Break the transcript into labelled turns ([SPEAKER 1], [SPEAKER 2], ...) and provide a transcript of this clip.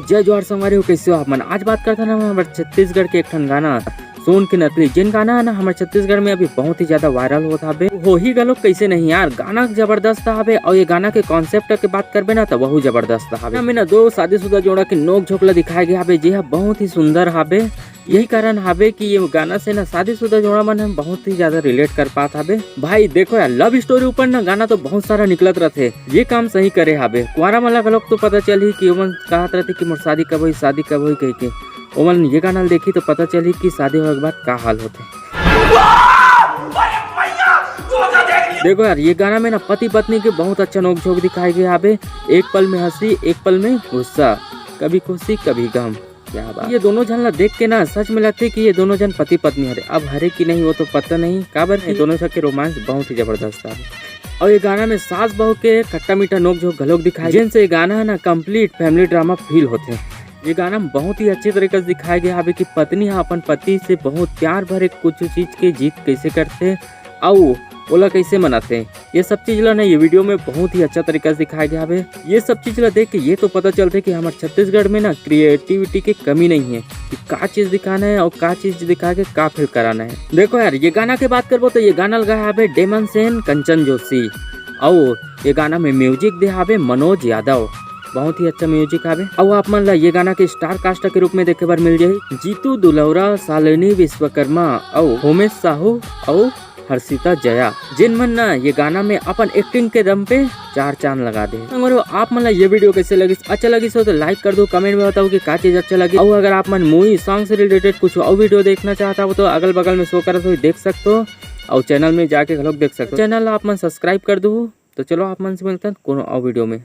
[SPEAKER 1] जय जोहार संगवारी हो, कैसे हो आप मन। आज बात करते हैं ना हमारे छत्तीसगढ़ के एक ठन गाना सोन के नकली, जिन गाना है ना हमारे छत्तीसगढ़ में अभी बहुत ही ज्यादा वायरल होता हबे। हो ही गलो कैसे नहीं यार, गाना जबरदस्त हबे और ये गाना के कॉन्सेप्ट के बात करबे ना तो बहुत जबरदस्त हबे। हमें ना दो शादीशुदा जोड़ा के नोक झोंकला दिखाया गया हबे, जी बहुत ही सुंदर हबे। यही कारण हबे कि ये गाना से ना शादीशुदा जोड़ा मन हम बहुत ही ज्यादा रिलेट कर पात हबे। भाई देखो यार, लव स्टोरी ऊपर ना गाना तो बहुत सारा निकलत रहते, ये काम सही करे हबे। कुआरा वाला लोग तो पता चल ही कि ओमन कहत रहते कि मोर शादी कब हुई कह के ओमन ये गाना देखी तो पता चली कि शादी होने के बाद का हाल होते। देखो यार, ये गाना में ना पति पत्नी के बहुत अच्छा नोक झोंक दिखाई गया हबे। एक पल में हंसी, एक पल में गुस्सा, कभी खुशी कभी गम। क्या बात, ये दोनों जन ला देख के ना सच में लगते कि ये दोनों जन पति पत्नी हरे। अब हरे की नहीं वो तो पता नहीं, काबर ये दोनों के रोमांस बहुत ही जबरदस्त है। और ये गाना में सास बहू के खट्टा मीठा नोक झोंक घलोक दिखाई, जिनसे ये गाना है ना कंप्लीट फैमिली ड्रामा फील होते हैं। ये गाना बहुत ही अच्छे तरीके से दिखाया गया है कि पत्नी अपन पति से बहुत प्यार भरे कुछ चीज के जीत कैसे करते और ओला कैसे मनाते। ये सब चीज ला ना ये वीडियो में बहुत ही अच्छा तरीका से दिखाया गया है। ये सब चीज ला देख के ये तो पता चलता है कि हमारे छत्तीसगढ़ में ना क्रिएटिविटी की कमी नहीं है कि का चीज दिखाना है और का चीज दिखा के का फिर कराना है। देखो यार, ये गाना की बात करबो तो ये गाना लगाया है डेमन सेन, कंचन जोशी और ये गाना में म्यूजिक दिया है मनोज यादव। बहुत ही अच्छा म्यूजिक आवे। और आप मन ला ये गाना के स्टार कास्ट के रूप में देखे बार मिल जाये जीतू दुलौरा, शालिनी विश्वकर्मा और होमेश साहू और हर्षिता जया, जिन मन ना ये गाना में अपन एक्टिंग के दम पे चार चांद लगा दे। अगर आप मन ला ये वीडियो कैसे लगी, अच्छा लगी तो लाइक कर दो, कमेंट में बताओ कि क्या चीज अच्छा लगी। और अगर आप मन मूवी सॉन्ग से रिलेटेड कुछ और वीडियो देखना चाहता हो तो अगल बगल में शो करत हो देख सकते हो और चैनल में जाके लोग देख सकते हो। चैनल आप मन सब्सक्राइब कर दो। तो चलो आप मन से मिलते हैं कोनो और वीडियो में।